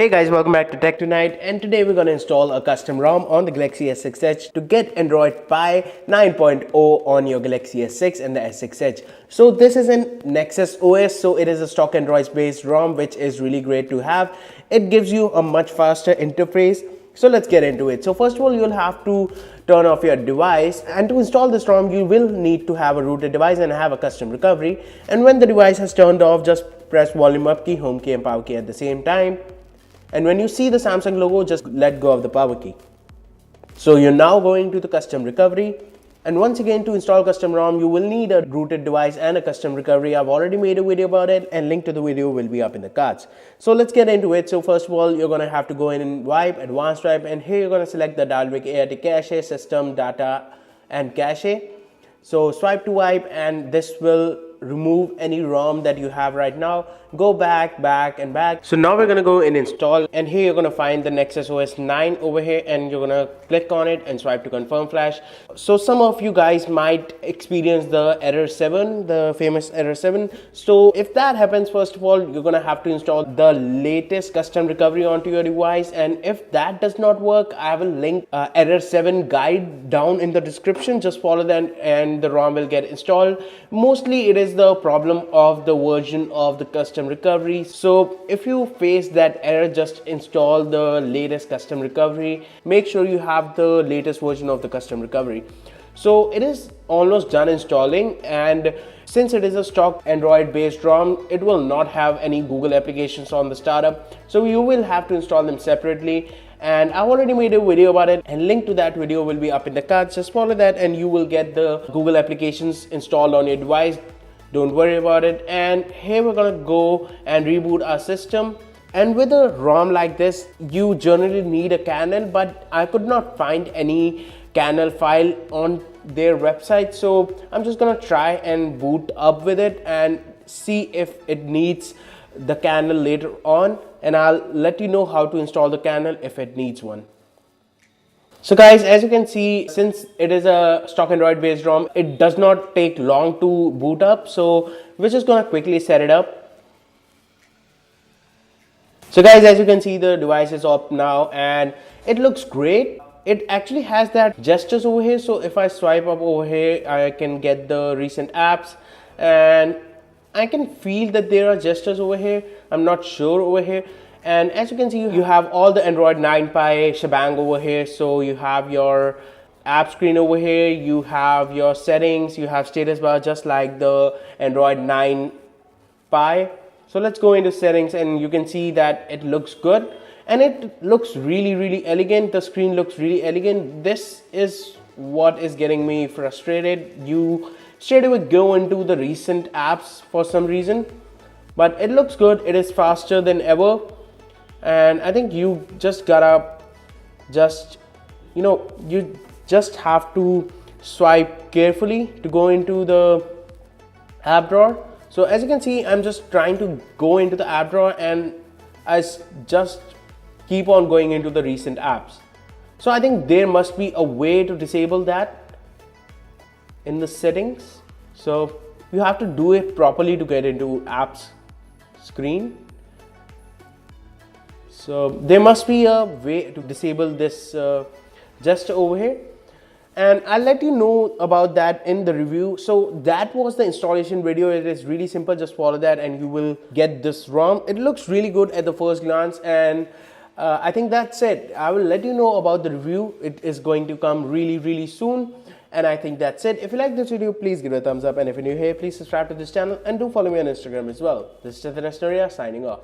Hey guys, welcome back to Tech Tonight, and today we're going to install a custom ROM on the Galaxy S6 Edge to get Android Pie 9.0 on your Galaxy S6 and the S6 Edge. So this is an Nexus OS, so it is a stock Android based ROM which is really great to have. It gives you a much faster interface. So let's get into it. So first of all, you'll have to turn off your device, and to install this ROM you will need to have a rooted device and have a custom recovery. And when the device has turned off, just press volume up key, home key and power key at the same time. And when you see the Samsung logo, just let go of the power key. So you're now going to the custom recovery. And once again, to install custom ROM, you will need a rooted device and a custom recovery. I've already made a video about it, and link to the video will be up in the cards. So let's get into it. So first of all, you're going to have to go in and wipe, advanced wipe, and here you're going to select the Dalvik ART cache, system, data, and cache. So swipe to wipe, and this will remove any ROM that you have right now. Go back and back. So now we're going to go and install, and here you're going to find the Nexus OS 9 over here, and you're going to click on it and swipe to confirm flash. So some of you guys might experience the error 7, the famous error 7. So if that happens, first of all, you're going to have to install the latest custom recovery onto your device, and if that does not work, I have a link error 7 guide down in the description. Just follow that and the ROM will get installed. Mostly it is the problem of the version of the custom recovery. So if you face that error, just install the latest custom recovery. Make sure you have the latest version of the custom recovery. So it is almost done installing, and since it is a stock Android based ROM, it will not have any Google applications on the startup, so you will have to install them separately. And I've already made a video about it, and link to that video will be up in the cards. Just follow that and you will get the Google applications installed on your device. Don't worry about it. And here we're gonna go and reboot our system. And with a ROM like this, you generally need a kernel, but I could not find any kernel file on their website. So I'm just gonna try and boot up with it and see if it needs the kernel later on, and I'll let you know how to install the kernel if it needs one. So guys, as you can see, since it is a stock Android based ROM, it does not take long to boot up. So we're just gonna quickly set it up. So guys, as you can see, the device is up now and it looks great. It actually has that gestures over here. So if I swipe up over here, I can get the recent apps, and I can feel that there are gestures over here. I'm not sure over here. And as you can see, you have all the Android 9 Pie shebang over here. So you have your app screen over here, you have your settings, you have status bar just like the Android 9 Pie. So let's go into settings, and you can see that it looks good and it looks really elegant. The screen looks really elegant. This is what is getting me frustrated. You straight away go into the recent apps for some reason, but it looks good. It is faster than ever. And I think you just gotta you just have to swipe carefully to go into the app drawer. So as you can see, I'm just trying to go into the app drawer, and I just keep on going into the recent apps. So I think there must be a way to disable that in the settings. So you have to do it properly to get into apps screen. So there must be a way to disable this gesture over here, and I'll let you know about that in the review. So that was the installation video. It is really simple. Just follow that and you will get this ROM. It looks really good at the first glance, and I think that's it. I will let you know about the review. It is going to come really soon, and I think that's it. If you like this video, please give it a thumbs up, and if you're new here, please subscribe to this channel and do follow me on Instagram as well. This is Chethan signing off.